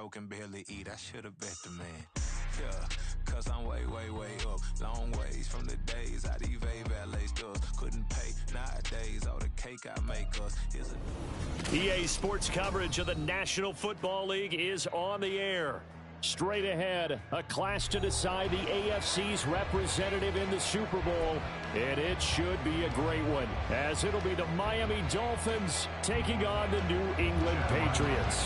broke and barely eat. I should have bet the man. Yeah, cause I'm way, way, way up. Long ways from the days I evade valet stuff. Couldn't pay nowadays. All the cake I make us is a... EA Sports coverage of the National Football League is on the air. Straight ahead, a clash to decide the AFC's representative in the Super Bowl. And it should be a great one, as it'll be the Miami Dolphins taking on the New England Patriots.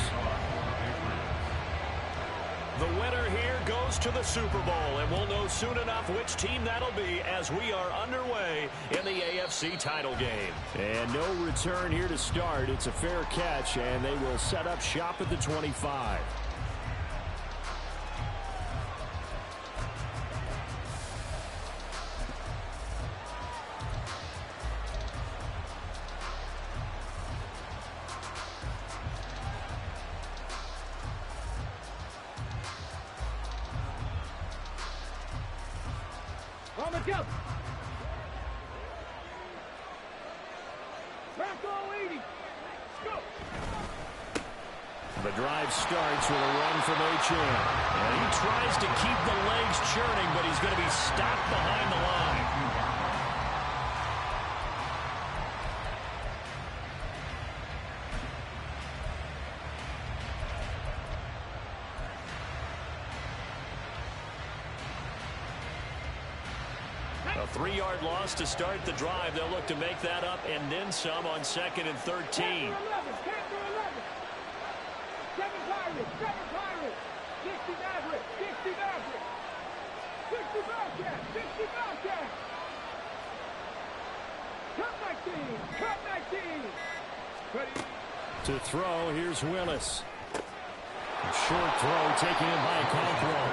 The winner here goes to the Super Bowl, and we'll know soon enough which team that'll be as we are underway in the AFC title game. And no return here to start. It's a fair catch, and they will set up shop at the 25. The drive starts with a run from Achane. And he tries to keep the legs churning, but he's going to be stopped behind the line. A 3-yard loss to start the drive. They'll look to make that up and then some on 2nd and 13. 7 Pirates, 60 Mavericks, 60 Mavericks, 60 Bobcats, 60 Bobcats. Cut 19. Ready. To throw, here's Willis. A short throw taking him by Control.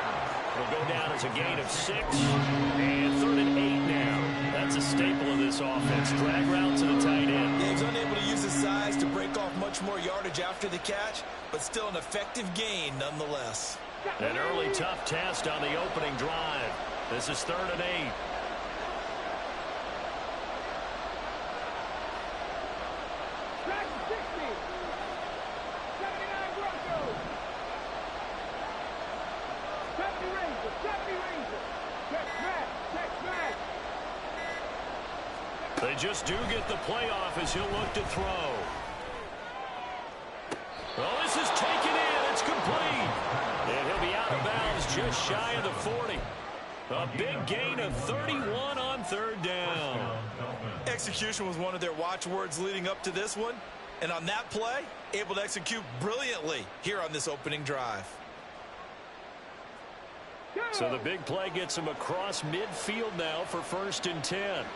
Will go down as a gain of 6. And 3rd and 8 now. That's a staple of this offense. Drag route to the tight end. Yeah, he's unable to use his size to break off much more yardage after the catch, but still an effective gain nonetheless. An early tough test on the opening drive. This is 3rd and 8. Track 60. 79 Broncos. 70 Rangers. 70 Rangers. Tex Mack. They just do get the playoff as he'll look to throw. Well, this is taken in. It's complete. And he'll be out of bounds just shy of the 40. A big gain of 31 on 3rd down. Execution was one of their watchwords leading up to this one. And on that play, able to execute brilliantly here on this opening drive. So the big play gets him across midfield now for 1st and 10.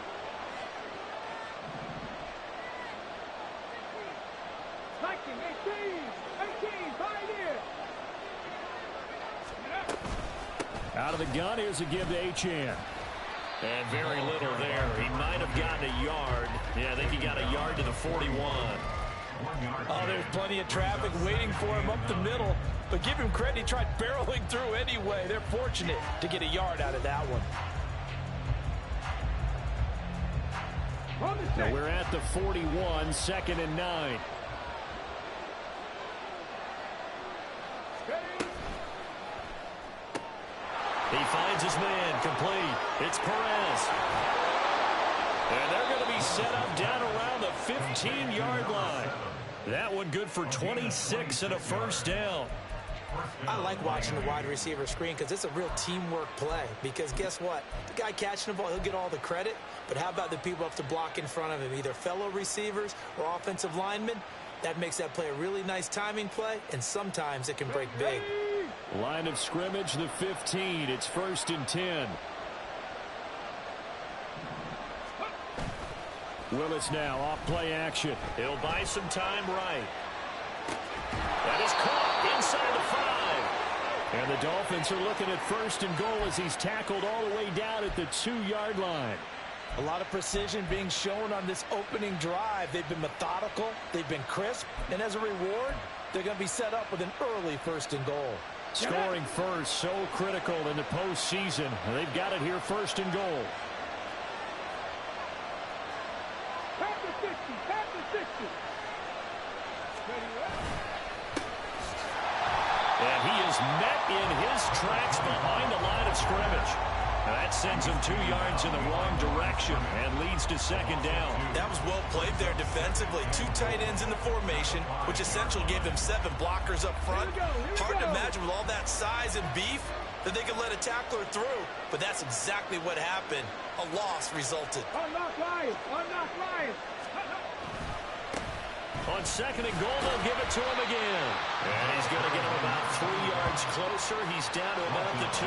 Out of the gun, here's a give to Achane. And very little there. He might have gotten a yard. Yeah, I think he got a yard to the 41. Oh, there's plenty of traffic waiting for him up the middle. But give him credit, he tried barreling through anyway. They're fortunate to get a yard out of that one. Now we're at the 41, 2nd and 9. He finds his man, complete. It's Perez. And they're going to be set up down around the 15-yard line. That one good for 26 and a 1st down. I like watching the wide receiver screen because it's a real teamwork play. Because guess what? The guy catching the ball, he'll get all the credit. But how about the people up to block in front of him, either fellow receivers or offensive linemen? That makes that play a really nice timing play, and sometimes it can break big. Line of scrimmage, the 15. It's 1st and 10. Willis now off play action. He'll buy some time right. That is caught inside the 5. And the Dolphins are looking at 1st and goal as he's tackled all the way down at the 2-yard line. A lot of precision being shown on this opening drive. They've been methodical. They've been crisp. And as a reward, they're going to be set up with an early 1st and goal. Scoring first, so critical in the postseason. They've got it here, 1st and goal. Pass the 60. And he is met in his tracks behind the line of scrimmage. And that sends him 2 yards in the wrong direction and leads to second down. That was well played there defensively. 2 tight ends in the formation, which essentially gave them 7 blockers up front. Hard to imagine with all that size and beef that they could let a tackler through. But that's exactly what happened. A loss resulted. Unlock Lions! Unlock Lions! On second and goal, they'll give it to him again. And he's going to get him about 3 yards closer. He's down to about the 2.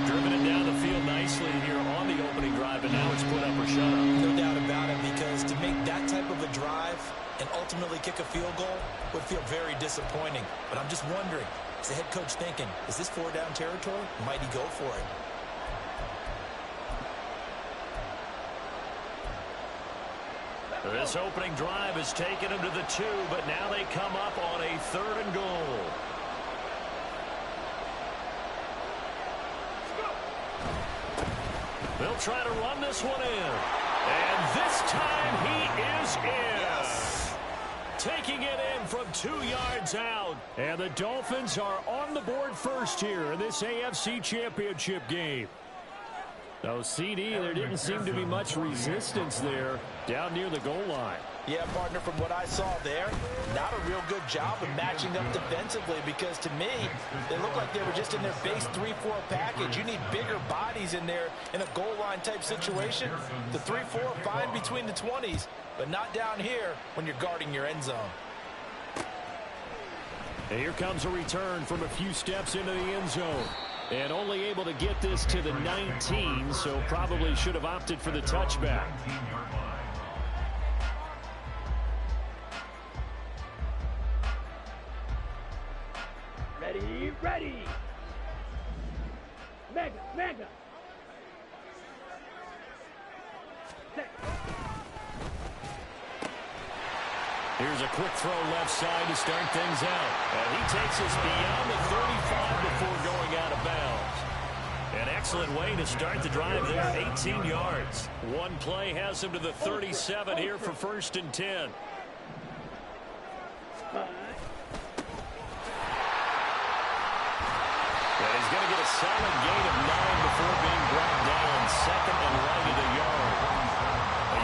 Driven it down the field nicely here on the opening drive, and now it's put up or shut up. No doubt about it, because to make that type of a drive and ultimately kick a field goal would feel very disappointing. But I'm just wondering, is the head coach thinking, is this 4-down territory? Might he go for it? This opening drive has taken him to the 2, but now they come up on a 3rd and goal. They'll try to run this one in. And this time he is in. Yes. Taking it in from 2 yards out. And the Dolphins are on the board first here in this AFC Championship game. So, CD, there didn't seem to be much resistance there down near the goal line. Yeah, partner, from what I saw there, not a real good job of matching up defensively, because to me, they looked like they were just in their base 3-4 package. You need bigger bodies in there in a goal line type situation. The 3-4 fine between the 20s, but not down here when you're guarding your end zone. And here comes a return from a few steps into the end zone. And only able to get this to the 19, so probably should have opted for the touchback. Ready, ready! Mega, mega! Set. Here's a quick throw left side to start things out. And he takes us beyond the 35 before going out of bounds. An excellent way to start the drive there, 18 yards. One play has him to the 37 here for 1st and 10. And he's going to get a solid gain of 9 before being brought down. 2nd and right at a yard.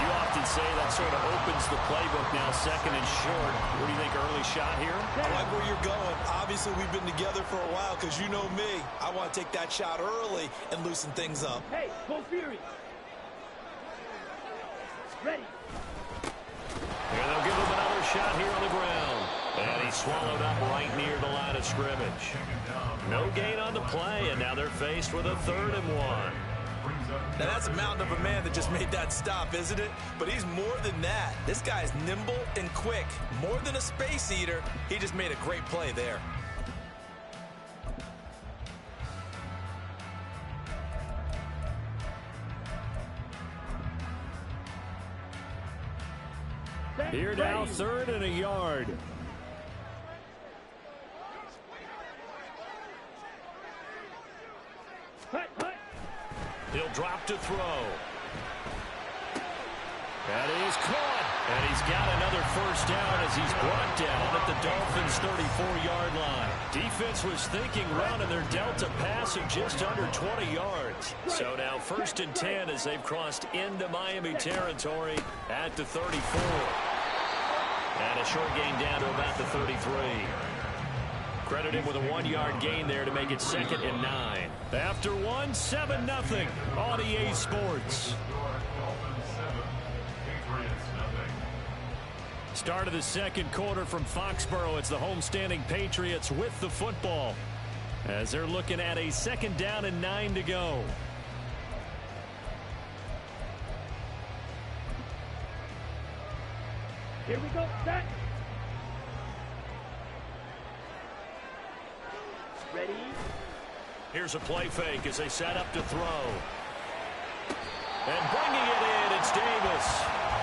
You often say that sort of opens the playbook now, 2nd and short. What do you think, early shot here? I like where you're going. Obviously, we've been together for a while, because you know me. I want to take that shot early and loosen things up. Hey, go Fury! Ready! And they'll give him another shot here on the ground. And he's swallowed up right near the line of scrimmage. No gain on the play, and now they're faced with a 3rd and 1. Now, that's a mountain of a man that just made that stop, isn't it? But he's more than that. This guy's nimble and quick. More than a space eater, he just made a great play there. Here now, 3rd and a yard. Hut, hut! He'll drop to throw. That is caught. And he's got another 1st down as he's brought down at the Dolphins' 34-yard line. Defense was thinking run, and they're dealt a pass of just under 20 yards. So now 1st and 10 as they've crossed into Miami territory at the 34. And a short gain down to about the 33. Credit him with a 1-yard gain there to make it 2nd and 9. After 1, 7-0 on EA Sports. Start of the 2nd quarter from Foxborough. It's the homestanding Patriots with the football as they're looking at a 2nd down and 9 to go. Here we go, set! Ready? Here's a play fake as they set up to throw. And bringing it in, it's Davis.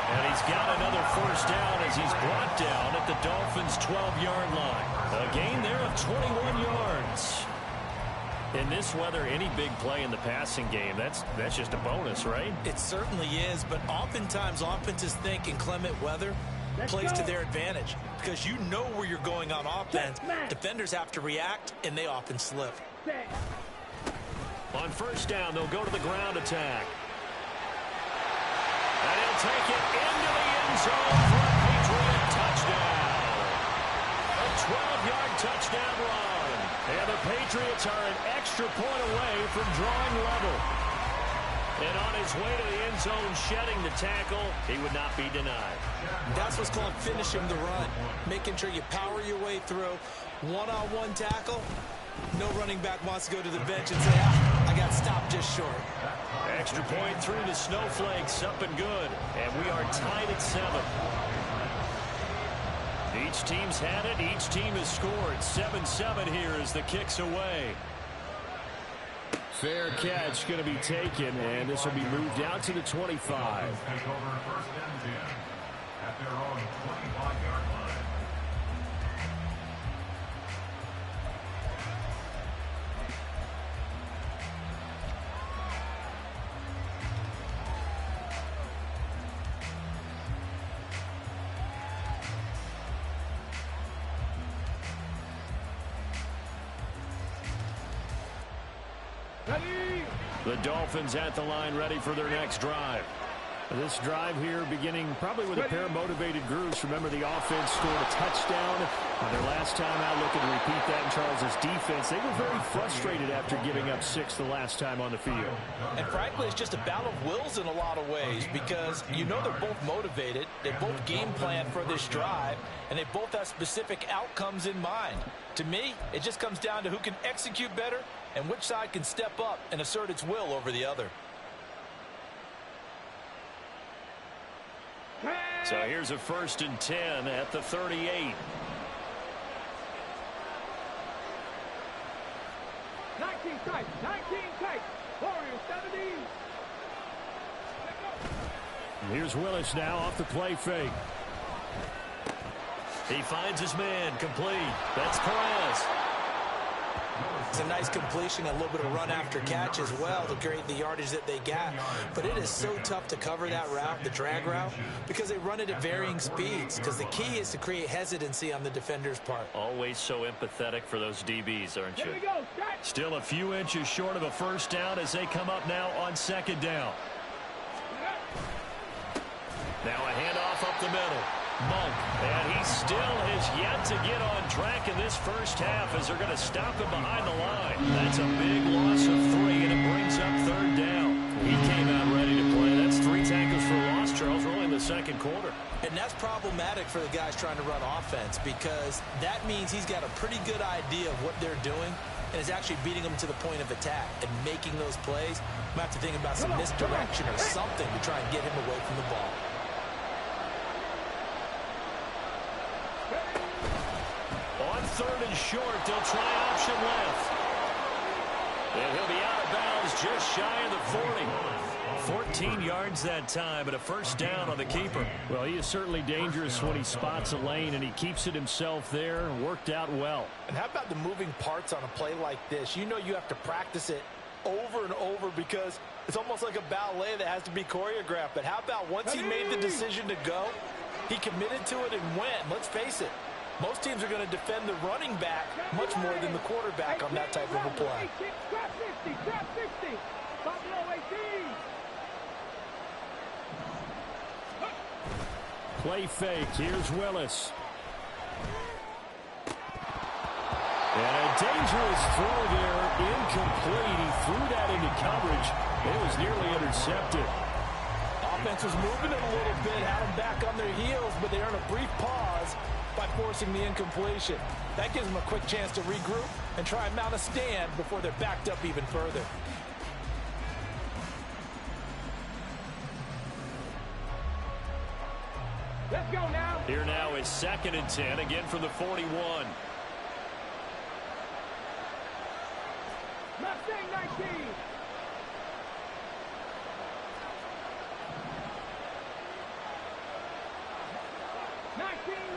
And he's got another 1st down as he's brought down at the Dolphins' 12-yard line. A gain there of 21 yards. In this weather, any big play in the passing game, that's just a bonus, right? It certainly is, but oftentimes offenses think in clement weather, plays to their advantage because you know where you're going on offense. Defenders have to react, and they often slip. On first down, they'll go to the ground attack. And he'll take it into the end zone for a Patriot touchdown. A 12-yard touchdown run. And the Patriots are an extra point away from drawing level. And on his way to the end zone, shedding the tackle, he would not be denied. That's what's called finishing the run, making sure you power your way through. One-on-one tackle, no running back wants to go to the bench and say, I got stopped just short. Extra point through the Snowflakes, up and good. And we are tied at 7. Each team's had it. Each team has scored. 7-7 here as the kick's away. Fair catch going to be taken, and this will be moved out to the 25. Take over first and 10 at their own 25-yard line. The Dolphins at the line, ready for their next drive. This drive here beginning probably with a pair of motivated groups. Remember, the offense scored a touchdown on their last time out. Looking to repeat that in Charles's defense. They were very frustrated after giving up 6 the last time on the field. And frankly, it's just a battle of wills in a lot of ways because you know they're both motivated. They both game plan for this drive, and they both have specific outcomes in mind. To me, it just comes down to who can execute better and which side can step up and assert its will over the other. So here's a 1st and 10 at the 38. 19 tight, Warriors 70. Here's Willis now off the play fake. He finds his man, complete. That's Perez. It's a nice completion, a little bit of run after catch as well to create the yardage that they got. But it is so tough to cover that route, the drag route, because they run it at varying speeds. Because the key is to create hesitancy on the defender's part. Always so empathetic for those DBs, aren't you? Here we go, Still a few inches short of a first down as they come up now on 2nd down. Now a handoff up the middle. Monk, and he still has yet to get on track in this first half as they're going to stop him behind the line. That's a big loss of 3, and it brings up 3rd down. He came out ready to play. That's 3 tackles for loss, Charles, early in the 2nd quarter. And that's problematic for the guys trying to run offense because that means he's got a pretty good idea of what they're doing and is actually beating them to the point of attack and making those plays. I'm going to have to think about some misdirection or something to try and get him away from the ball. On 3rd and short, they'll try option left. And he'll be out of bounds just shy of the 40. 14 yards that time, and a first down on the keeper. Well, he is certainly dangerous when he spots a lane, and he keeps it himself there. Worked out well. And how about the moving parts on a play like this? You know you have to practice it over and over because it's almost like a ballet that has to be choreographed. But how about once he made the decision to go, he committed to it and went. Let's face it. Most teams are going to defend the running back much more than the quarterback on that type of a play. Trap 60, Buffalo 18. Play fake. Here's Willis. And a dangerous throw there. Incomplete. He threw that into coverage. It was nearly intercepted. Offense was moving it a little bit, had them back on their heels, but they earned a brief pause by forcing the incompletion. That gives them a quick chance to regroup and try and mount a stand before they're backed up even further. Let's go now. Here now is 2nd and 10, again from the 41. Mustang 19.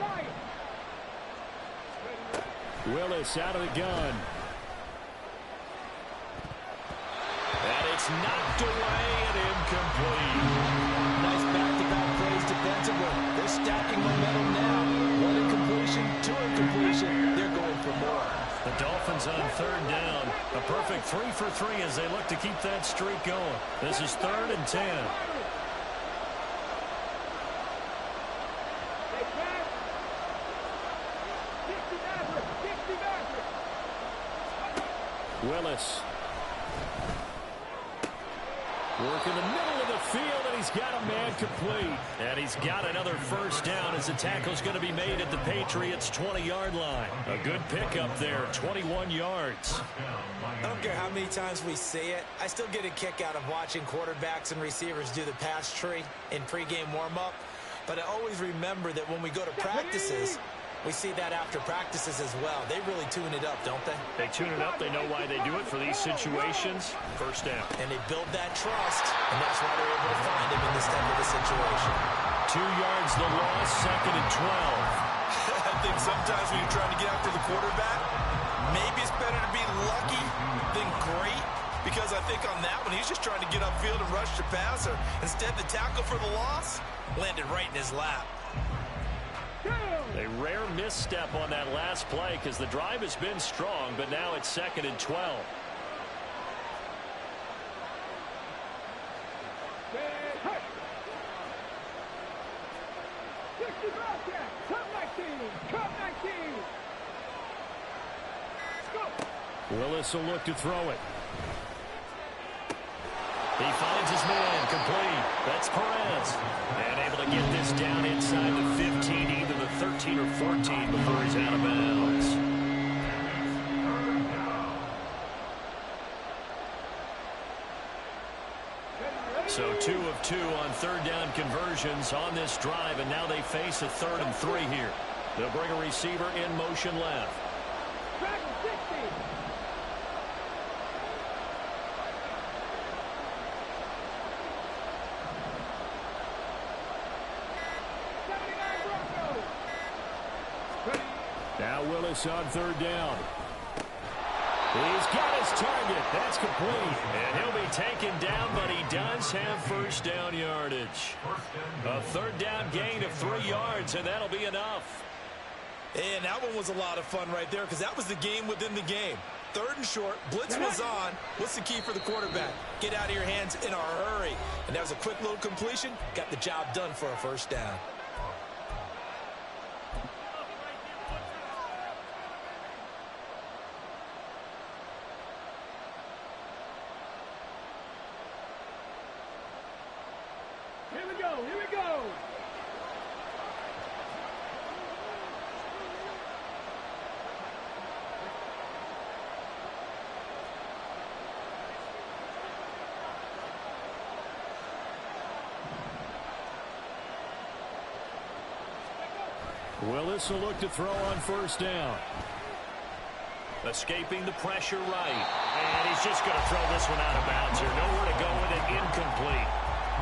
Right. Willis out of the gun. And it's knocked away and incomplete. Nice back-to-back plays defensively. They're stacking momentum now. One incompletion, two incompletion. They're going for more. The Dolphins on third down. A perfect 3 for 3 as they look to keep that streak going. This is 3rd and 10. Willis. Work in the middle of the field, and he's got a man complete. And he's got another first down as the tackle's going to be made at the Patriots' 20-yard line. A good pickup there, 21 yards. I don't care how many times we see it. I still get a kick out of watching quarterbacks and receivers do the pass tree in pregame warm-up. But I always remember that when we go to practices, we see that after practices as well. They really tune it up, don't they? They tune it up. They know why they do it for these situations. First down. And they build that trust, and that's why they're able to find him in this type of a situation. 2 yards the loss, 2nd and 12. I think sometimes when you're trying to get after the quarterback, maybe it's better to be lucky than great. Because I think on that one, he's just trying to get upfield and rush the passer. Instead, the tackle for the loss landed right in his lap. A rare misstep on that last play because the drive has been strong, but now it's 2nd and 12. Willis will look to throw it. He finds his man, complete. That's Perez. And able to get this down inside the 15, either the 13 or 14 before he's out of bounds. So 2 of 2 on third down conversions on this drive, and now they face a 3rd and 3 here. They'll bring a receiver in motion left. Now Willis on third down. He's got his target. That's complete. And he'll be taken down, but he does have first down yardage. A third down gain of 3 yards, and that'll be enough. And that one was a lot of fun right there because that was the game within the game. 3rd and short, blitz was on. What's the key for the quarterback? Get out of your hands in a hurry. And that was a quick little completion. Got the job done for a first down. Here we go, here we go. Willis will look to throw on first down. Escaping the pressure right. And he's just going to throw this one out of bounds here. Nowhere to go with it. Incomplete.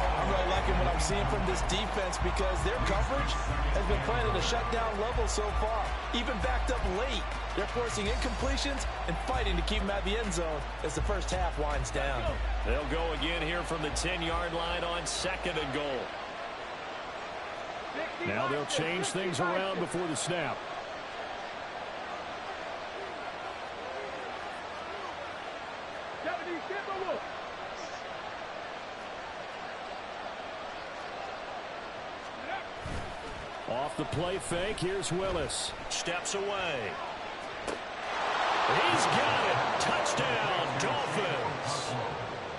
I'm really liking what I'm seeing from this defense because their coverage has been playing at a shutdown level so far. Even backed up late, they're forcing incompletions and fighting to keep them at the end zone as the first half winds down. They'll go again here from the 10-yard line on 2nd and goal. Now they'll change things around before the snap. Off the play fake, here's Willis. Steps away. He's got it. Touchdown, Dolphins.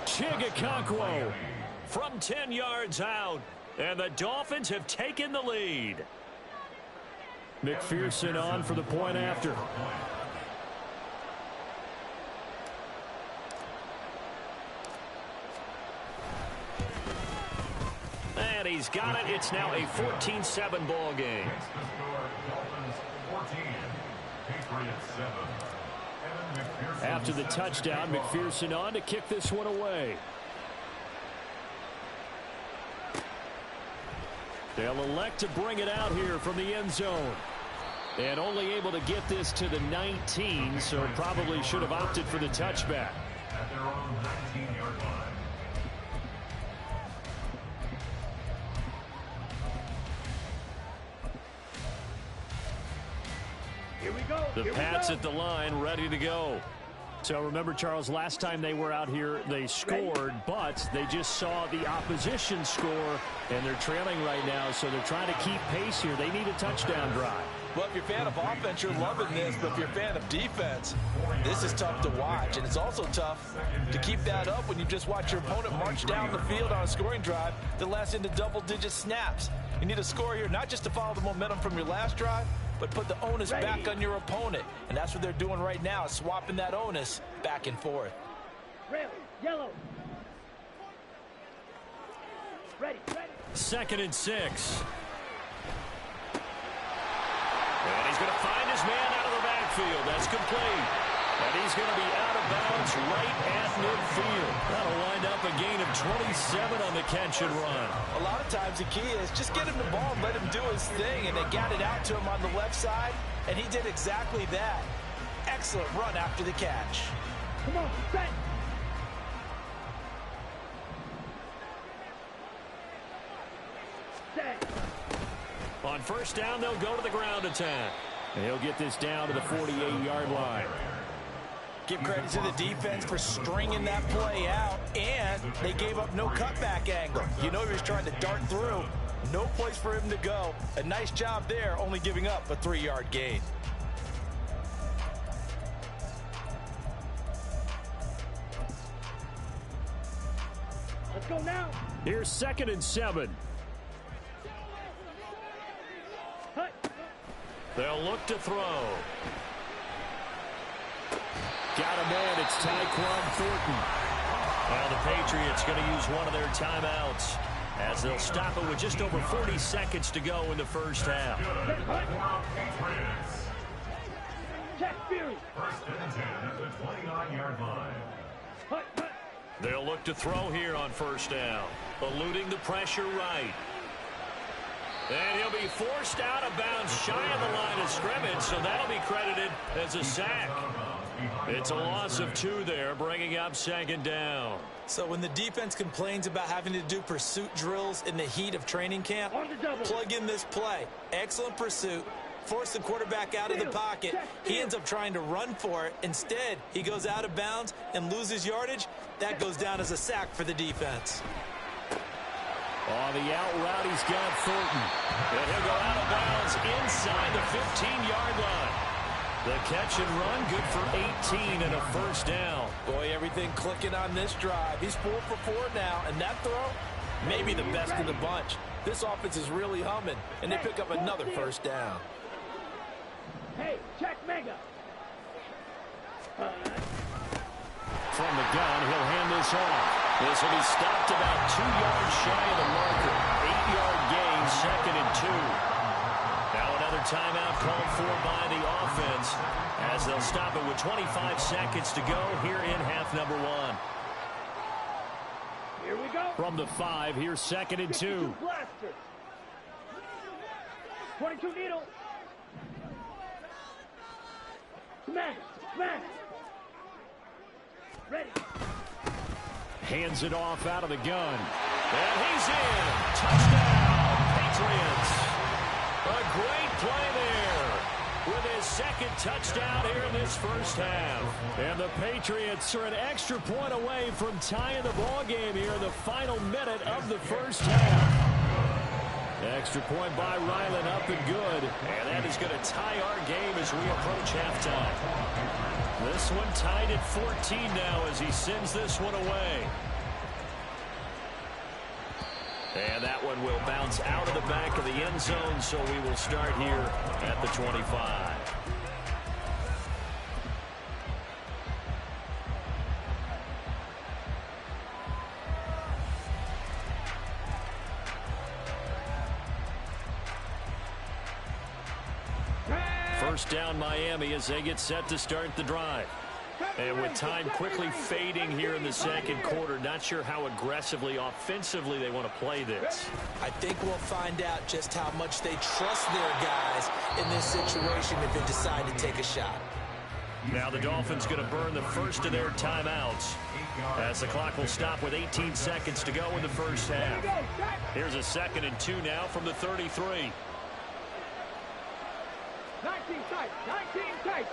Chigakonkwo from 10 yards out. And the Dolphins have taken the lead. McPherson on for the point after. And he's got it. It's now a 14-7 ball game. After the touchdown, McPherson on to kick this one away. They'll elect to bring it out here from the end zone. And only able to get this to the 19, so probably should have opted for the touchback. At their own 19-yard line. Here we go. The Pats at the line, ready to go. So remember, Charles, last time they were out here, they scored, but they just saw the opposition score, and they're trailing right now, so they're trying to keep pace here. They need a touchdown drive. Well, if you're a fan of offense, you're loving this, but if you're a fan of defense, this is tough to watch, and it's also tough to keep that up when you just watch your opponent march down the field on a scoring drive that lasts into double-digit snaps. You need a score here, not just to follow the momentum from your last drive, but put the onus back on your opponent. And that's what they're doing right now, swapping that onus back and forth. Red, yellow. Ready. 2nd and 6. And he's going to find his man out of the backfield. That's complete. And he's going to be out of bounds right at midfield. That'll wind up a gain of 27 on the catch and run. A lot of times the key is just get him the ball and let him do his thing, and they got it out to him on the left side, and he did exactly that. Excellent run after the catch. Come on, set. Set. On 1st down, they'll go to the ground attack. And he'll get this down to the 48-yard line. Give credit to the defense for stringing that play out, and they gave up no cutback angle. You know he was trying to dart through. No place for him to go. A nice job there, only giving up a 3-yard gain. Let's go now. Here's 2nd and 7. They'll look to throw. Got him in. It's Tyquan Thornton. Well, the Patriots going to use one of their timeouts as they'll stop it with just over 40 seconds to go in the first half. Check Fury. 1st and 10 at the 29-yard line. They'll look to throw here on 1st down. Eluding the pressure right. And he'll be forced out of bounds shy of the line of scrimmage, so that'll be credited as a sack. It's a loss of 2 there, bringing up 2nd down. So when the defense complains about having to do pursuit drills in the heat of training camp, plug in this play. Excellent pursuit. Force the quarterback out of the pocket. He ends up trying to run for it. Instead, he goes out of bounds and loses yardage. That goes down as a sack for the defense. On the out route, he's got Thornton. And he'll go out of bounds inside the 15-yard line. The catch and run, good for 18 and a 1st down. Boy, everything clicking on this drive. He's 4 for 4 now, and that throw, maybe the best of the bunch. This offense is really humming, and they pick up another 1st down. Hey, check Mega. From the gun, he'll hand this off. This will be stopped about 2 yards shy of the marker. 8-yard gain, 2nd and 2. Now another timeout called for by the offense as they'll stop it with 25 seconds to go here in half number 1. Here we go. From the 5, here's 2nd and 2. Blaster. 22 needle. Smash. Ready. Hands it off out of the gun. And he's in. Touchdown, Patriots. A great play there with his 2nd touchdown here in this first half. And the Patriots are an extra point away from tying the ball game here in the final minute of the first half. Extra point by Ryland, up and good. And that is going to tie our game as we approach halftime. This one tied at 14 now as he sends this one away. And that one will bounce out of the back of the end zone, so we will start here at the 25. First down Miami as they get set to start the drive. And with time quickly fading here in the 2nd quarter, not sure how aggressively, offensively they want to play this. I think we'll find out just how much they trust their guys in this situation if they decide to take a shot. Now the Dolphins going to burn the first of their timeouts as the clock will stop with 18 seconds to go in the first half. Here's a 2nd and 2 now from the 33. 19 tight. 19 tight.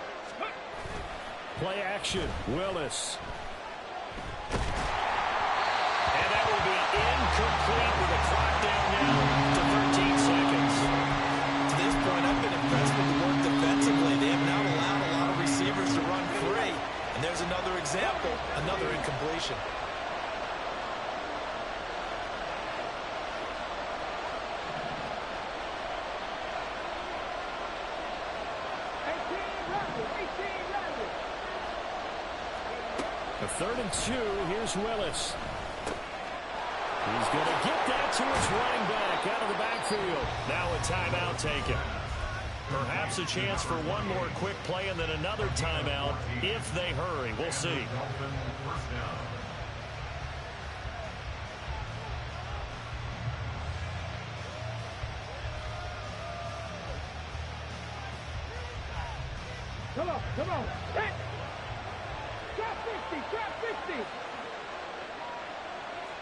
Play action. Willis. And that will be incomplete with the clock down now to 13 seconds. To this point, I've been impressed with the work defensively. They have not allowed a lot of receivers to run free. And there's another example, another incompletion. A 3rd and 2. Here's Willis. He's going to get that to his running back out of the backfield. Now a timeout taken. Perhaps a chance for one more quick play and then another timeout if they hurry. We'll see. Come on, come on. Set. Trap 50, trap 50.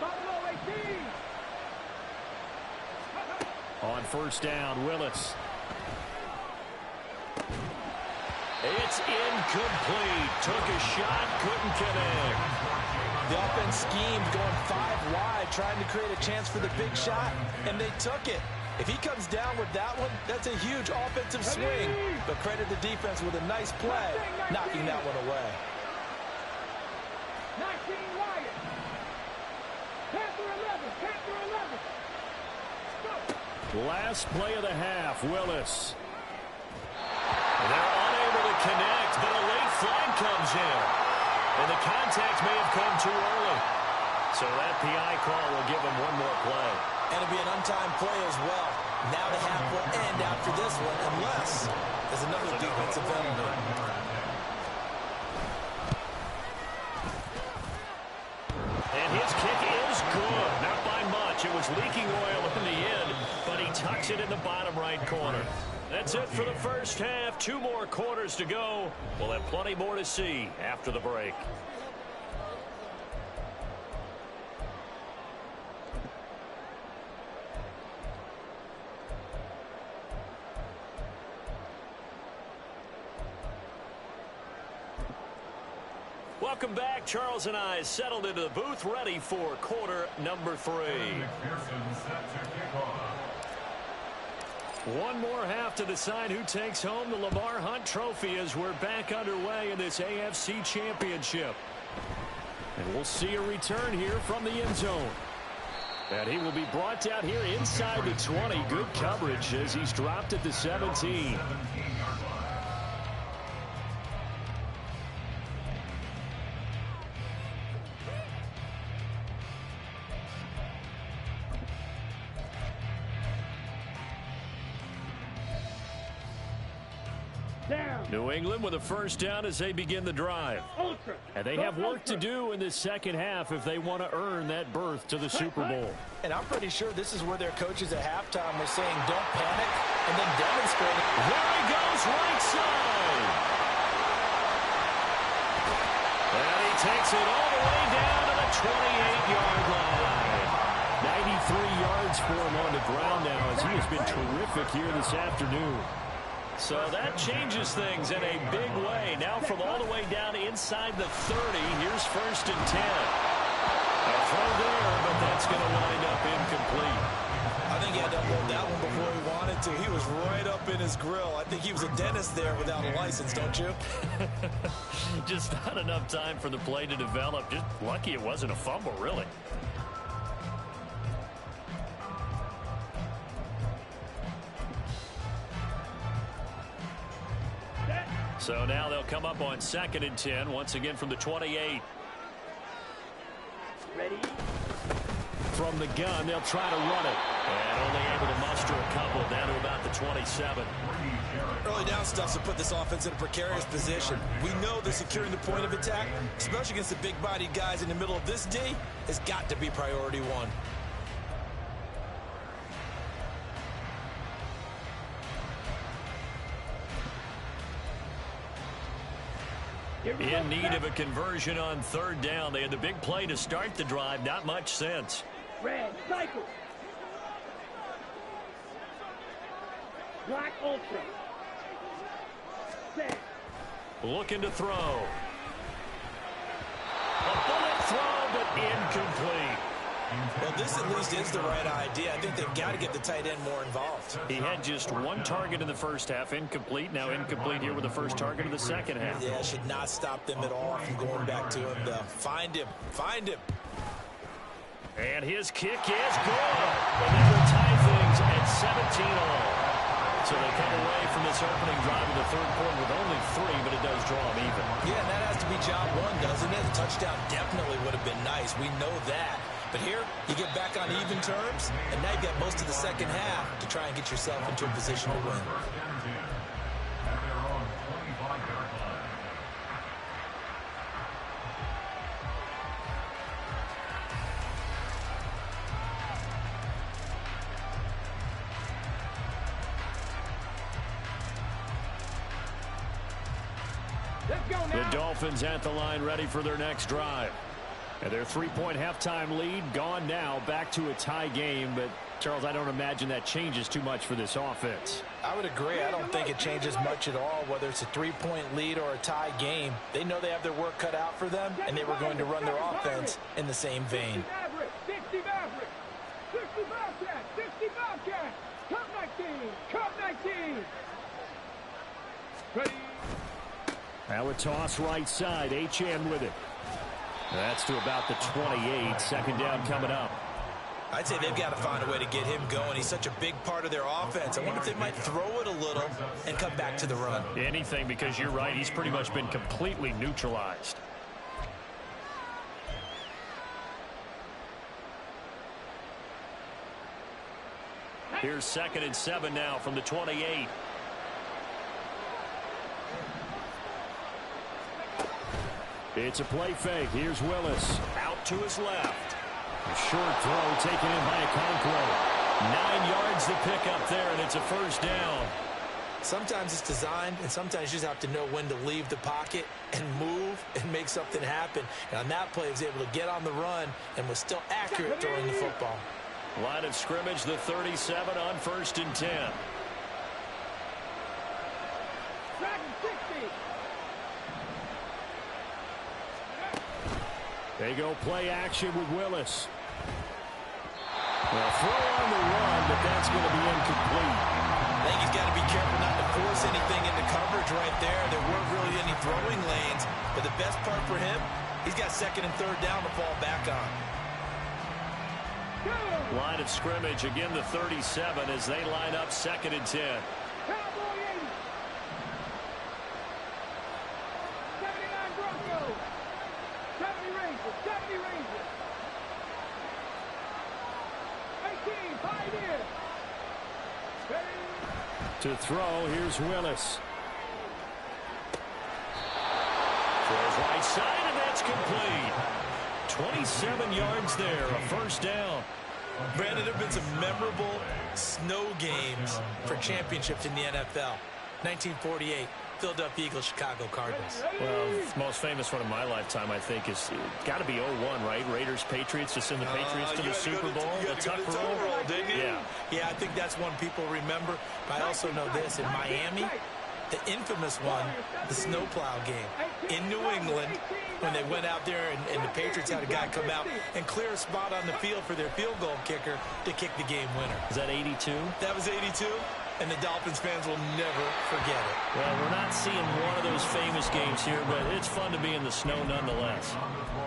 Buffalo 18. On 1st down, Willis. It's incomplete. Took a shot, couldn't connect. The offense schemed going 5 wide, trying to create a chance for the big shot, and they took it. If he comes down with that one, that's a huge offensive swing. But credit the defense with a nice play, knocking that one away. 19 Wyatt. Panther 11, Panther 11. Go. Last play of the half, Willis. They're unable to connect, but a late flag comes in. And the contact may have come too early. So that PI call will give him one more play. And it'll be an untimed play as well. Now the half will end after this one, unless there's another defensive penalty. And his kick is good. Not by much. It was leaking oil in the end, but he tucks it in the bottom right corner. That's it for the first half. 2 more quarters to go. We'll have plenty more to see after the break. Welcome back. Charles and I settled into the booth, ready for quarter number 3. One more half to decide who takes home the Lamar Hunt Trophy as we're back underway in this AFC Championship. And we'll see a return here from the end zone. And he will be brought down here inside the 20. Good coverage as he's dropped at the 17. New England with a first down as they begin the drive. Ultra. And they have work to do in the second half if they want to earn that berth to the Super Bowl. And I'm pretty sure this is where their coaches at halftime were saying don't panic and then demonstrating. There he goes, right side. And he takes it all the way down to the 28-yard line. 93 yards for him on the ground now as he has been terrific here this afternoon. So that changes things in a big way. Now from all the way down inside the 30, here's 1st and 10. A throw there, but that's going to wind up incomplete. I think he had to upload that one before he wanted to. He was right up in his grill. I think he was a dentist there without a license, don't you? Just not enough time for the play to develop. Just lucky it wasn't a fumble, really. So now they'll come up on 2nd and 10, once again from the 28. Ready? From the gun, they'll try to run it. And only able to muster a couple down to about the 27. Early down stuff to put this offense in a precarious position. We know that securing the point of attack, especially against the big-bodied guys in the middle of this D, has got to be priority 1. In need of a conversion on 3rd down. They had the big play to start the drive. Not much sense. Red, cycle. Black, ultra. Looking to throw. A bullet throw, but incomplete. Well, this at least is the right idea. I think they've got to get the tight end more involved. He had just one target in the first half, incomplete. Now incomplete here with the first target of the second half. Yeah, should not stop them at all from going back to him, though. Find him. Find him. And his kick is good. And they will tie things at 17 all. So they come away from this opening drive of the third quarter with only 3, but it does draw them even. Yeah, and that has to be job one, doesn't it? A touchdown definitely would have been nice. We know that. But here, you get back on even terms, and now you've got most of the second half to try and get yourself into a position to win. The Dolphins at the line, ready for their next drive. And their 3-point halftime lead gone now, back to a tie game. But, Charles, I don't imagine that changes too much for this offense. I would agree. I don't think it changes much at all, whether it's a 3-point lead or a tie game. They know they have their work cut out for them, and they were going to run their offense in the same vein. 60 Maverick, 60 Bobcat, 60 Bobcat, Cup 19, Cup 19. Ready. Now a toss right side, HM with it. That's to about the 28. Second down coming up. I'd say they've got to find a way to get him going. He's such a big part of their offense. I wonder if they might throw it a little and come back to the run. Anything, because you're right. He's pretty much been completely neutralized. Here's 2nd and 7 now from the 28. It's a play fake. Here's Willis. Out to his left. A short throw taken in by Okonkwo. 9 yards to pick up there, and it's a first down. Sometimes it's designed, and sometimes you just have to know when to leave the pocket and move and make something happen. And on that play, he was able to get on the run and was still accurate throwing the football. Line of scrimmage, the 37 on 1st and 10. They go play action with Willis. Well, throw on the run, but that's going to be incomplete. I think he's got to be careful not to force anything into coverage right there. There weren't really any throwing lanes, but the best part for him, he's got 2nd and 3rd down to fall back on. Line of scrimmage, again the 37 as they line up 2nd and 10. Cowboy 80. 79 Broncos. 70 Rangers. 70 Rangers. 18 Pioneers. To throw, here's Willis. Throws right side, and that's complete. 27 yards there, a first down. Brandon, there have been some memorable snow games for championships in the NFL. 1948, Philadelphia Eagles, Chicago Cardinals. Well, the most famous one of my lifetime, I think, is got to be 01, right? Raiders, Patriots, to send the Patriots to the Super Bowl. The tuck roll, didn't you? Yeah, I think that's one people remember. But I also know this, in Miami, the infamous one, the snowplow game in New England, when they went out there and the Patriots had a guy come out and clear a spot on the field for their field goal kicker to kick the game winner. Is that 82? That was 82, and the Dolphins fans will never forget it. Well, we're not seeing one of those famous games here, but it's fun to be in the snow nonetheless.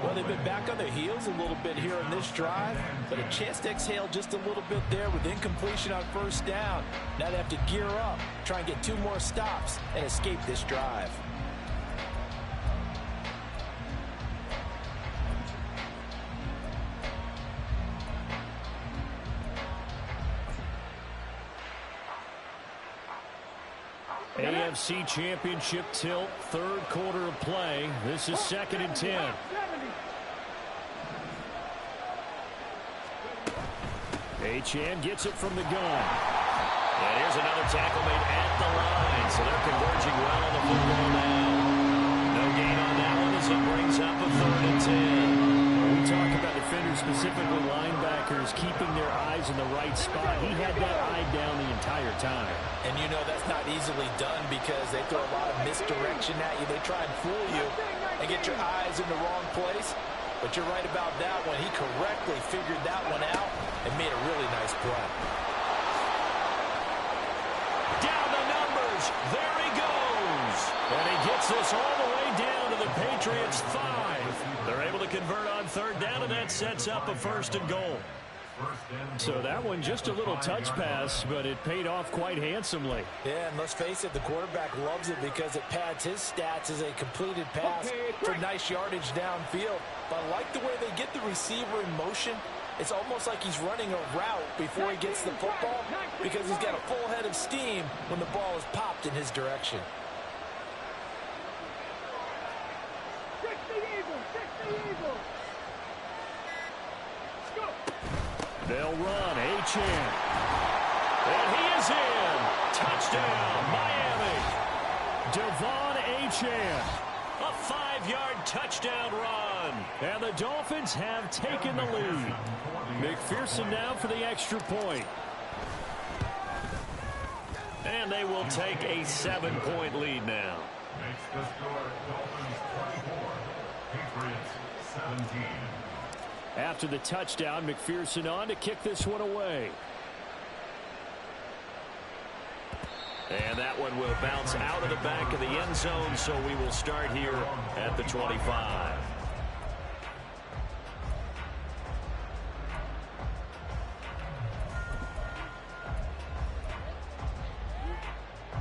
Well, they've been back on their heels a little bit here on this drive, but a chance to exhale just a little bit there with incompletion on first down. Now they have to gear up, try and get 2 more stops, and escape this drive. AFC Championship tilt, 3rd quarter of play. This is 2nd and 10. HN gets it from the gun. And here's another tackle made at the line. So they're converging well on the football now. No gain on that one as it brings up a 3rd and 10. When we talk about defenders, specifically linebackers, linebackers keeping their eyes in the right spot. He had that eye down the entire time. And you know that's not easily done because they throw a lot of misdirection at you. They try and fool you and get your eyes in the wrong place. But you're right about that one. He correctly figured that one out and made a really nice play. Down the numbers. There he goes. And he gets this all the way down to the Patriots' 5. They're able to convert on third down, and that sets up a 1st and goal. So that one just a little touch pass, but it paid off quite handsomely. Yeah, and let's face it, the quarterback loves it because it pads his stats as a completed pass for nice yardage downfield. But I like the way they get the receiver in motion. It's almost like he's running a route before he gets the football because he's got a full head of steam when the ball is popped in his direction. They'll run. Achane. And he is in. Touchdown, Miami. Devon Achane. A 5-yard touchdown run. And the Dolphins have taken the lead. McPherson now for the extra point. And they will take a 7-point lead now. Makes the score Dolphins 24, Patriots 17. After the touchdown, McPherson on to kick this one away. And that one will bounce out of the back of the end zone, so we will start here at the 25.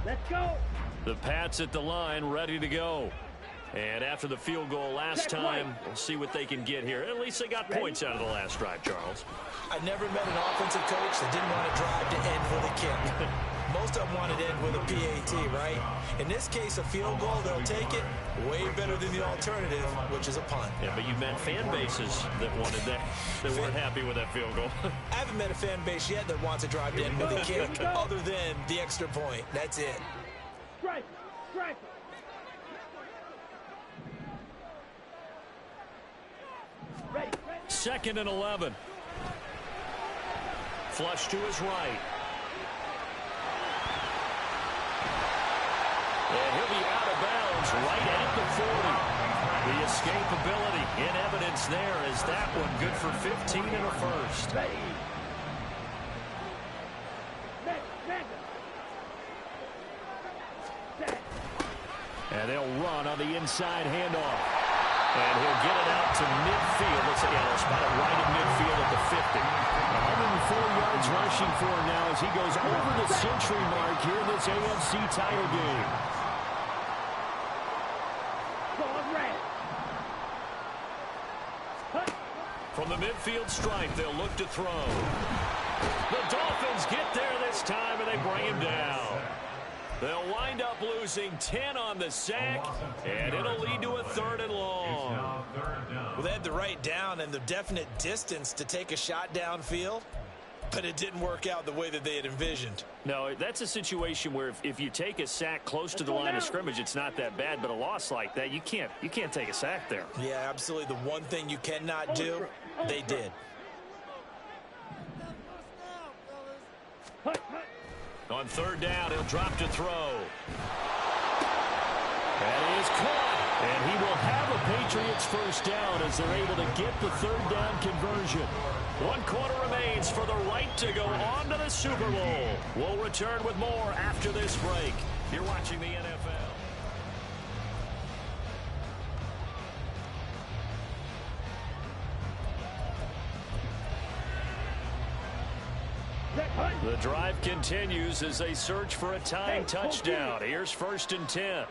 Let's go. The Pats at the line, ready to go. And after the field goal last time, we'll see what they can get here. At least they got points out of the last drive, Charles. I never met an offensive coach that didn't want to drive to end with a kick. Most of them wanted to end with a PAT, right? In this case, a field goal, they'll take it. Way better than the alternative, which is a punt. Yeah, but you met fan bases that wanted that, that weren't happy with that field goal. I haven't met a fan base yet that wants to drive to end with a kick other than the extra point. That's it. Strike. Strike. 2nd and 11. Flush to his right. And he'll be out of bounds right at the 40. The escapability in evidence there is that one good for 15 and a first. And they'll run on the inside handoff. And he'll get it out to midfield. Let's say, they'll spot it right at midfield at the 50. 104 yards rushing for him now as he goes over the century mark here in this AFC title game. From the midfield stripe, they'll look to throw. The Dolphins get there this time, and they bring him down. They'll wind up losing 10 on the sack, and it'll lead to a 3rd and long. Well, they had the right down and the definite distance to take a shot downfield, but it didn't work out the way that they had envisioned. No, that's a situation where if you take a sack close to the line of scrimmage, it's not that bad, but a loss like that, you can't take a sack there. Yeah, absolutely. The one thing you cannot do, they did. On 3rd down, he'll drop to throw. That is caught. And he will have a Patriots 1st down as they're able to get the 3rd down conversion. 1 quarter remains for the right to go on to the Super Bowl. We'll return with more after this break. You're watching the NFL. The drive continues as they search for a tying touchdown. Here's 1st and 10.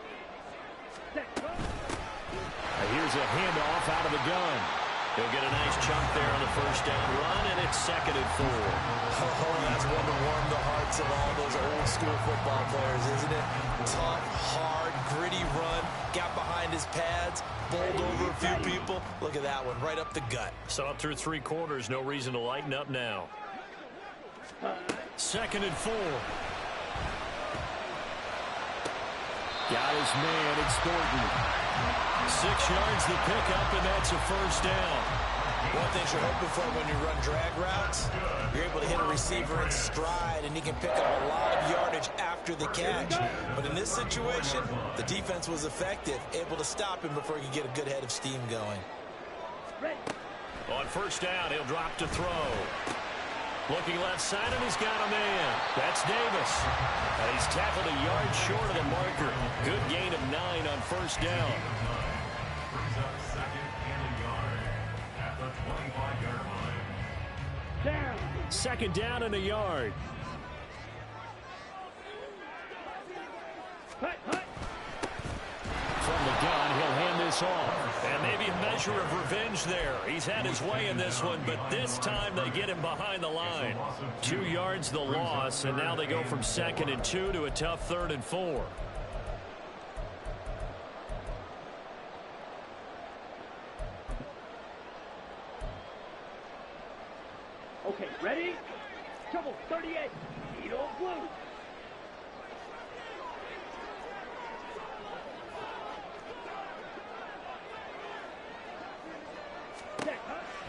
Here's a handoff out of the gun. He'll get a nice chunk there on the 1st down run, and it's 2nd and 4. Oh, that's one to warm the hearts of all those old school football players, isn't it? Tough, hard, gritty run. Got behind his pads, bowled over a few people. Look at that one, right up the gut. Saw it through 3 quarters. No reason to lighten up now. 2nd and 4. Got his man. It's Thornton. 6 yards the pickup, and that's a 1st down. One thing you're hoping for when you run drag routes, you're able to hit a receiver in stride, and he can pick up a lot of yardage after the catch. But in this situation, the defense was effective, able to stop him before he could get a good head of steam going. On first down, he'll drop to throw. Looking left side, and he's got a man. That's Davis. And he's tackled a yard short of the marker. Good gain of 9 on first down. Brings up second and a yard at the 25-yard line. Down. Second down and a yard. Hut, hut. From the gun, he'll hand this off. And maybe a measure of revenge there. He's had his way in this one, but this time they get him behind the line. 2 yards the loss, and now they go from 2nd and 2 to a tough 3rd and 4. Okay, ready? Trouble 38. Edo blue.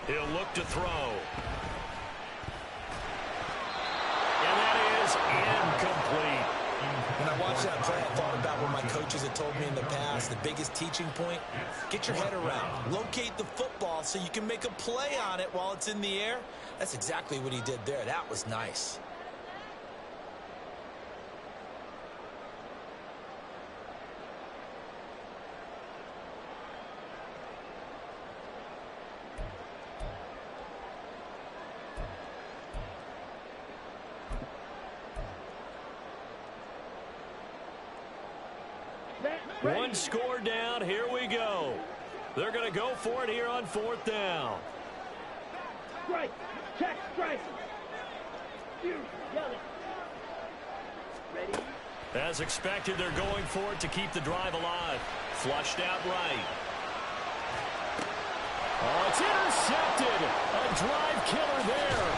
He'll look to throw. And that is incomplete. When I watched that play, I thought about what my coaches had told me in the past. The biggest teaching point, get your head around. Locate the football so you can make a play on it while it's in the air. That's exactly what he did there. That was nice. One score down. Here we go. They're going to go for it here on 4th down. Strike. Check. Strike. You. Yell it. Ready? As expected, they're going for it to keep the drive alive. Flushed out right. Oh, it's intercepted. A drive killer there.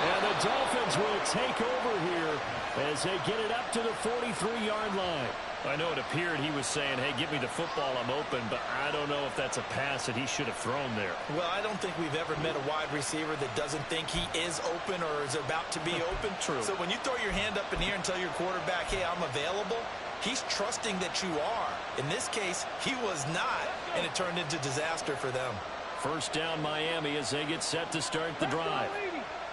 And the Dolphins will take over here as they get it up to the 43-yard line. I know it appeared he was saying, hey, give me the football, I'm open, but I don't know if that's a pass that he should have thrown there. Well, I don't think we've ever met a wide receiver that doesn't think he is open or is about to be open. True. So when you throw your hand up in the air and tell your quarterback, hey, I'm available, he's trusting that you are. In this case, he was not, and it turned into disaster for them. First down Miami as they get set to start the drive.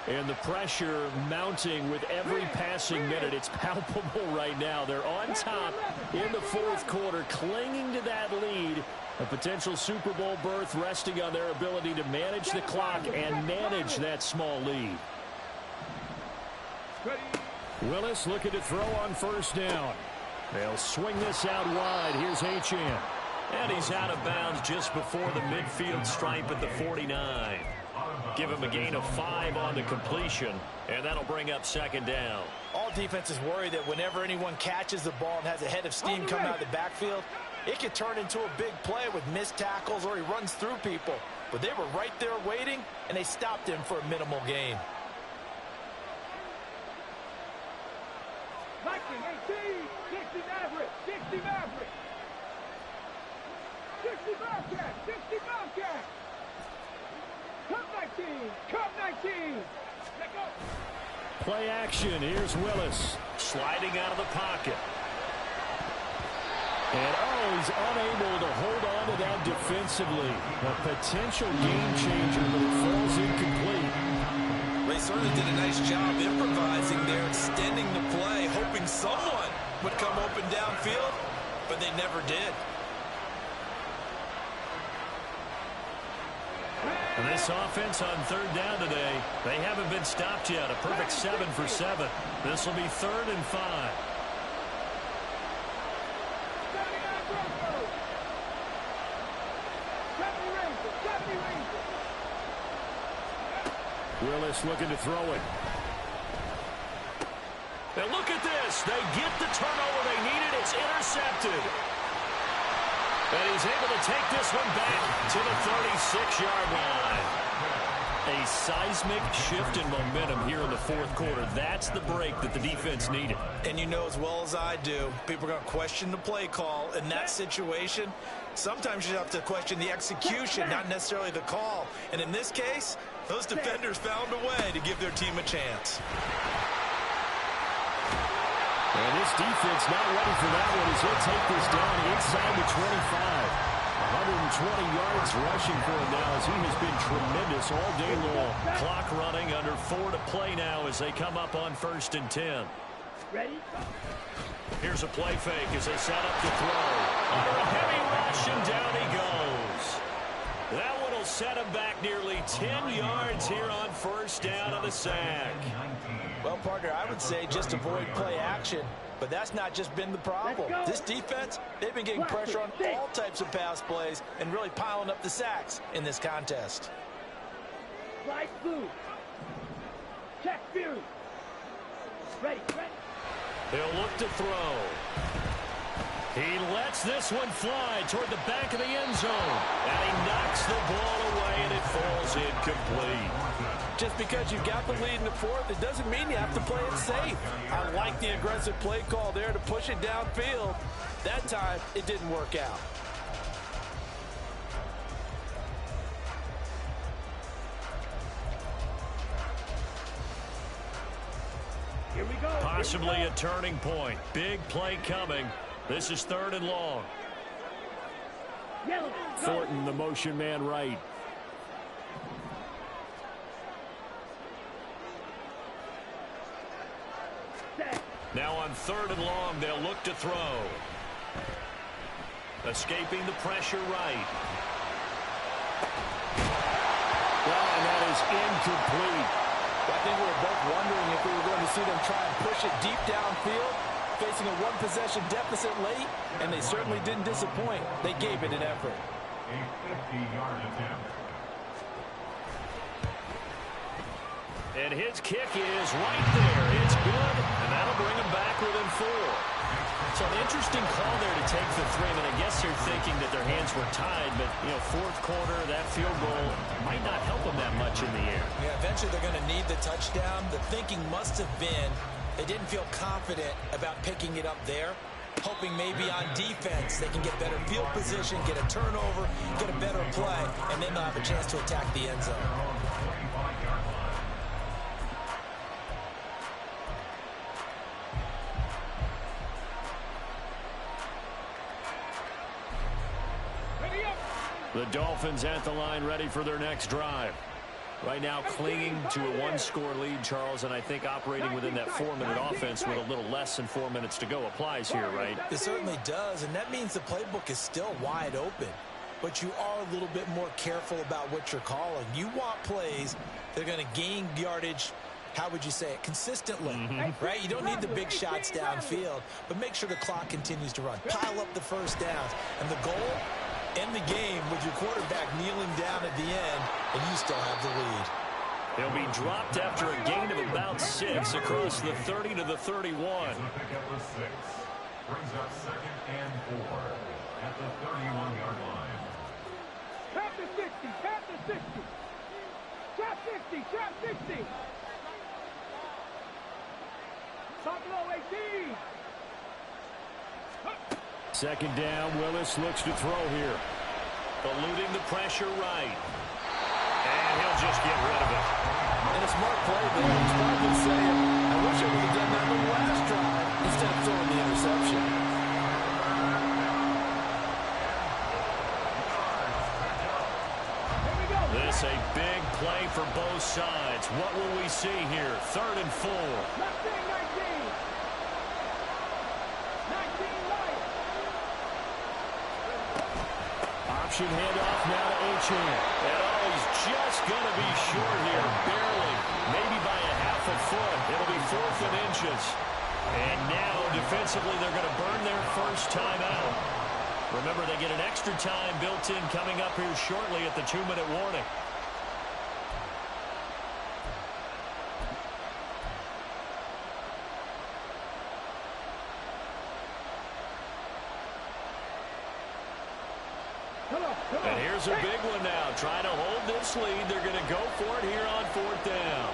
And the pressure mounting with every passing minute. It's palpable right now. They're on top in the 4th quarter, clinging to that lead. A potential Super Bowl berth resting on their ability to manage the clock and manage that small lead. Willis looking to throw on first down. They'll swing this out wide. Here's H.N. And he's out of bounds just before the midfield stripe at the 49. Give him a gain of 5 on the completion, and that'll bring up 2nd down. All defenses worry that whenever anyone catches the ball and has a head of steam coming out of the backfield, it could turn into a big play with missed tackles or he runs through people. But they were right there waiting, and they stopped him for a minimal gain. Viking 18. 60 Maverick. 60 Maverick. 60 Bobcat. 60 Bobcat. Come 19. Come 19. Let go. Play action. Here's Willis sliding out of the pocket. And, he's unable to hold on to that defensively. A potential game changer, but it falls incomplete. They certainly did a nice job improvising there, extending the play, hoping someone would come open downfield, but they never did. And this offense on 3rd down today, they haven't been stopped yet. A perfect 7 for 7. This will be 3rd and 5. Willis looking to throw it. And look at this. They get the turnover they needed. It's intercepted. And he's able to take this one back to the 36-yard line. A seismic shift in momentum here in the fourth quarter. That's the break that the defense needed. And you know as well as I do, people are going to question the play call. In that situation, sometimes you have to question the execution, not necessarily the call. And in this case, those defenders found a way to give their team a chance. And this defense not ready for that one as he'll take this down inside the 25. 120 yards rushing for him now as he has been tremendous all day long. Clock running, under 4 to play now as they come up on 1st and 10. Ready? Here's a play fake as they set up to throw. Under a heavy rush, and down he goes. That one will set him back nearly 10 yards here on 1st down on the sack. Well, partner, I would say just avoid play action, but that's not just been the problem. This defense, they've been getting pressure on all types of pass plays and really piling up the sacks in this contest. Slide blue. Check Fury. Ready. He'll look to throw. He lets this one fly toward the back of the end zone. And he knocks the ball away, and it falls incomplete. Just because you've got the lead in the fourth, it doesn't mean you have to play it safe. I like the aggressive play call there to push it downfield. That time, it didn't work out. Here we go. Possibly a turning point. Big play coming. This is 3rd and long. Yellow. Thornton, the motion man right. Now on 3rd and long, they'll look to throw. Escaping the pressure right. Well, and that is incomplete. I think we were both wondering if we were going to see them try and push it deep downfield, facing a one-possession deficit late, and they certainly didn't disappoint. They gave it an effort. A 50-yard attempt. And his kick is right there. It's good, and that'll bring him back within 4. So an interesting call there to take the 3. And I guess they're thinking that their hands were tied, but, you know, fourth quarter, that field goal might not help them that much in the air. Yeah, eventually they're going to need the touchdown. The thinking must have been they didn't feel confident about picking it up there, hoping maybe on defense they can get better field position, get a turnover, get a better play, and then they'll have a chance to attack the end zone. The Dolphins at the line ready for their next drive. Right now clinging to a 1-score lead, Charles, and I think operating within that 4-minute offense with a little less than 4 minutes to go applies here, right? It certainly does, and that means the playbook is still wide open. But you are a little bit more careful about what you're calling. You want plays that are going to gain yardage, how would you say it, consistently, right? You don't need the big shots downfield, but make sure the clock continues to run. Pile up the first downs, and the goal, end the game with your quarterback kneeling down at the end, and you still have the lead. He'll be dropped after a gain of about 6 across the 30 to the 31. Pick up the 6. Brings up 2nd and 4 at the 31-yard line. Tap the 60. Tap the 60. Tap 60. Tap 60. Top low 18. 2nd down, Willis looks to throw here. Eluding the pressure right. And he'll just get rid of it. And a smart play there. He's probably saying, I wish I would have done that on the last drive instead of throwing the interception. This a big play for both sides. What will we see here? 3rd and 4. Option handoff now to Achan. And he's just going to be short here, barely, maybe by a half a foot. It'll be 4th and inches. And now, defensively, they're going to burn their first time out. Remember, they get an extra time built in coming up here shortly at the 2-minute warning. And here Here's a big one now. Trying to hold this lead. They're going to go for it here on 4th down.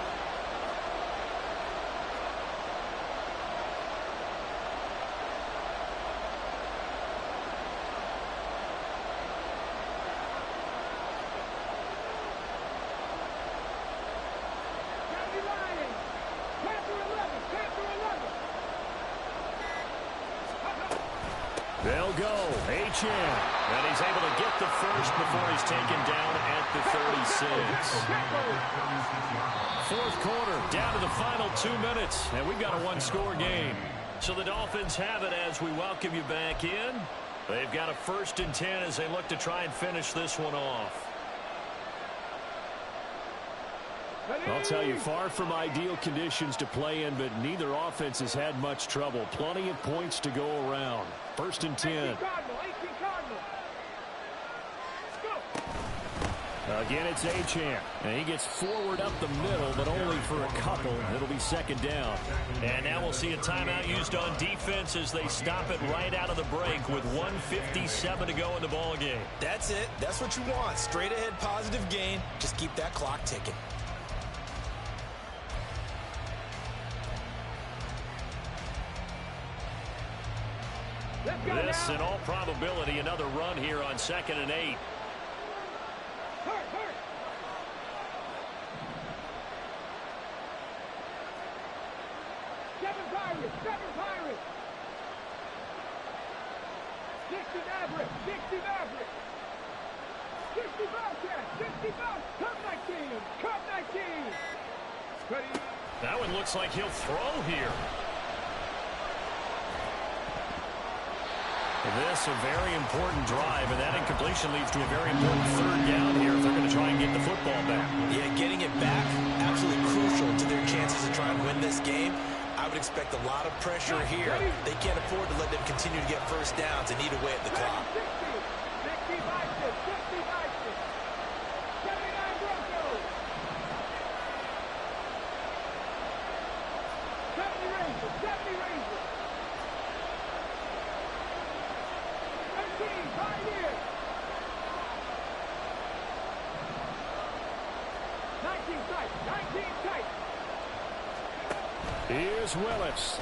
They'll go. Achane. And he's able to get the first before he's taken down at the 36. 4th quarter, down to the final 2 minutes. And we've got a one-score game. So the Dolphins have it as we welcome you back in. They've got a 1st and 10 as they look to try and finish this one off. I'll tell you, far from ideal conditions to play in, but neither offense has had much trouble. Plenty of points to go around. 1st and 10. Again, it's Achane. And he gets forward up the middle, but only for a couple. It'll be 2nd down. And now we'll see a timeout used on defense as they stop it right out of the break with 1:57 to go in the ball game. That's it. That's what you want. Straight ahead positive gain. Just keep that clock ticking. This, in all probability, another run here on 2nd and 8. Hurt. 7 Pirates. 60 Mavericks. 60 Bobcats. 60 Bobcats. Come 19. Ready? That one looks like he'll throw here. This a very important drive, and that incompletion leads to a very important 3rd down here if they're going to try and get the football back. Yeah, getting it back, absolutely crucial to their chances to try and win this game. I would expect a lot of pressure here. They can't afford to let them continue to get 1st downs and eat away at the clock. 60 Vikings. 79 Broncos. 70 Rangers. 13 Pioneers. 19 tight. Here's Willis.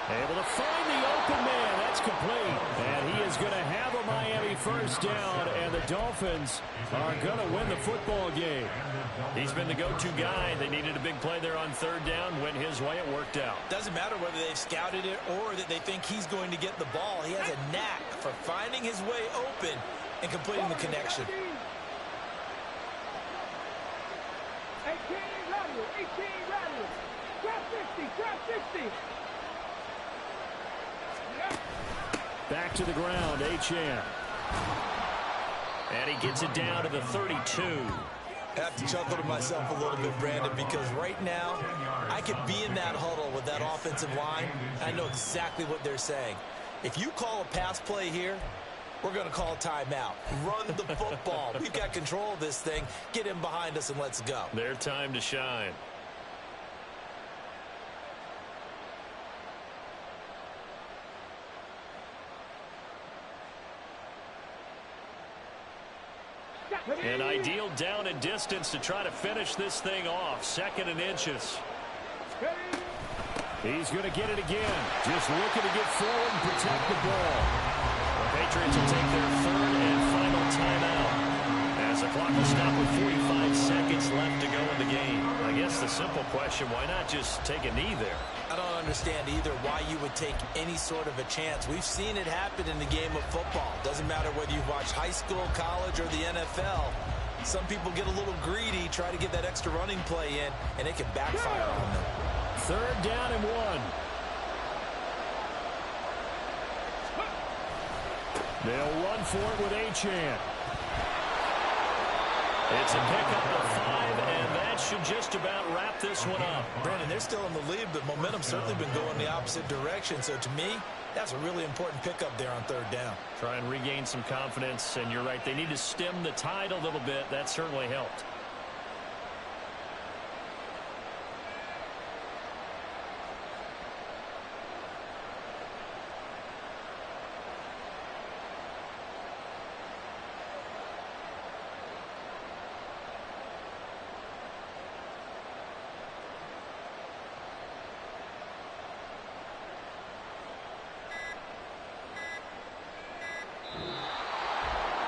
Able to find the open man. That's complete. And he is going to have a Miami 1st down, and the Dolphins are going to win the football game. He's been the go-to guy. They needed a big play there on 3rd down. Went his way. It worked out. Doesn't matter whether they've scouted it or that they think he's going to get the ball. He has a knack for finding his way open and completing the connection. 18 Rattle. Grab 60. Back to the ground, Achane. And he gets it down to the 32. I have to chuckle to myself a little bit, Brandon, because right now I could be in that huddle with that offensive line. I know exactly what they're saying. If you call a pass play here, we're going to call a timeout. Run the football. We've got control of this thing. Get him behind us and let's go. Their time to shine. An ideal down and distance to try to finish this thing off. 2nd and inches. He's going to get it again. Just looking to get forward and protect the ball. The Patriots will take their 3rd and final timeout as the clock will stop with 45 seconds left to go in the game. I guess the simple question, why not just take a knee there? I don't understand either why you would take any sort of a chance. We've seen it happen in the game of football. Doesn't matter whether you've watched high school, college, or the NFL. Some people get a little greedy, try to get that extra running play in, and it can backfire on them. 3rd down and 1. They'll run for it with Achane. It's a pickup of 5, and that should just about wrap this one up. Brandon, they're still in the lead, but momentum's certainly been going the opposite direction. So to me, that's a really important pickup there on 3rd down. Try and regain some confidence, and you're right. They need to stem the tide a little bit. That certainly helped.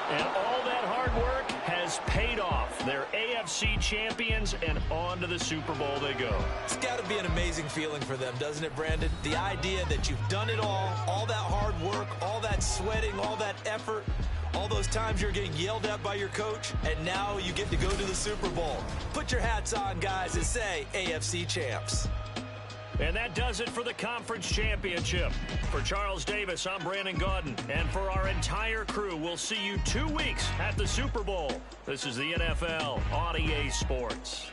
And all that hard work has paid off. They're AFC champions, and on to the Super Bowl they go. It's got to be an amazing feeling for them, doesn't it, Brandon? The idea that you've done it all that hard work, all that sweating, all that effort, all those times you're getting yelled at by your coach, and now you get to go to the Super Bowl. Put your hats on, guys, and say AFC champs. And that does it for the conference championship. For Charles Davis, I'm Brandon Gaudin. And for our entire crew, we'll see you 2 weeks at the Super Bowl. This is the NFL on EA Sports.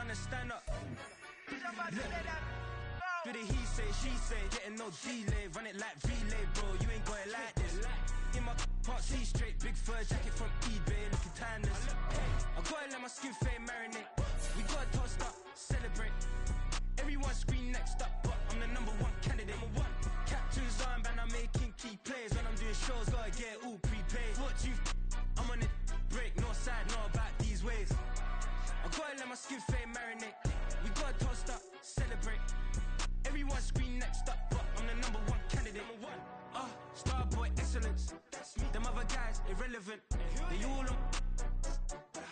tryna stand up. Do the he say, she say, getting no delay. Run it like relay, bro, you ain't got it like this. In my part C straight, big fur jacket from eBay, looking timeless. I gotta let my skin fade marinate. We gotta toast up, celebrate. Everyone scream next up, but I'm the #1 candidate. Captain's armband, I'm making key plays. When I'm doing shows, gotta get it all prepaid. What you I'm on it, break, no side, know about these ways. I gotta let my skin fade marinate. We gotta toast up, celebrate. Everyone scream next up, but I'm the #1 candidate. Starboy excellence. Them other guys irrelevant. They all on.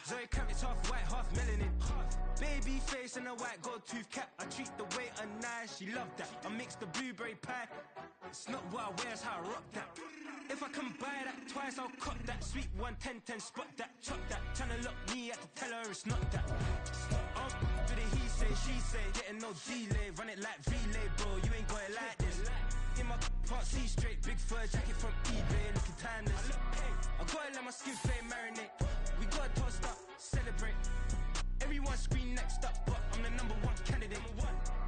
Zoe Kravitz half white, half melanin. Baby face and a white gold tooth cap. I treat the waiter nice, she love that. I mix the blueberry pie. It's not what I wear, it's how I rock that. If I can buy that twice, I'll cut that. Sweet 110, spot that, chop that. Tryna lock me at the tell her it's not that. Do the he say, she say, getting no delay. Run it like relay, bro, you ain't got it like this. In my part C straight, big fur jacket from eBay, looking timeless. I gotta let my skin fade marinate. We gotta toast up, celebrate. Everyone scream next up, but I'm the #1 candidate.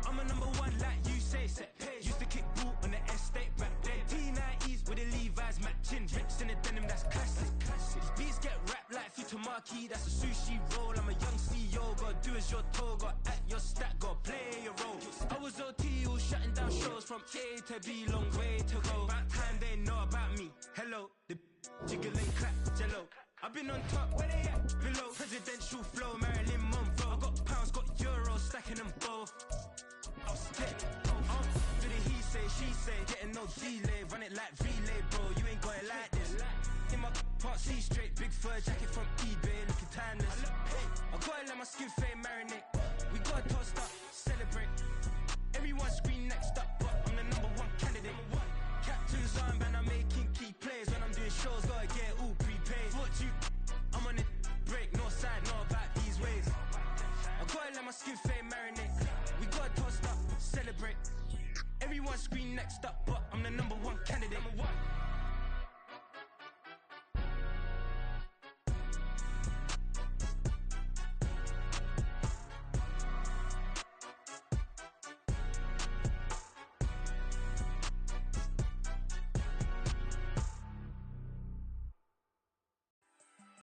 I'm a #1 like you say, set pace. Used to kick ball on the estate back then. T90s with the Levi's matching. Rips in the denim, that's classic. These beats get wrapped like Futamaki, that's a sushi roll. I'm a young CEO, gotta do as you're told. Gotta act your stat, gotta play your role. I was OT, all shutting down shows from A to B, long way to go. About time they know about me. Hello, the jiggle and clap, jello. I've been on top, where they at? Below. Presidential flow, Marilyn Monroe. I got pounds, got euros, stacking them both. I'll stick. Do the he say, she say, getting no delay. Run it like relay, bro, you ain't got it like this. In my part C straight, big fur jacket from eBay, looking timeless. I gotta let my skin fade marinate. We gotta toast up, celebrate. Everyone scream next up, but I'm the #1 candidate. Captain's armband, I'm making key plays. When I'm doing shows, gotta get it all prepaid. What you I'm on it, break, no side, know about these ways. I gotta let my skin fade marinate. We gotta toast up, celebrate. Everyone scream next up, but I'm the #1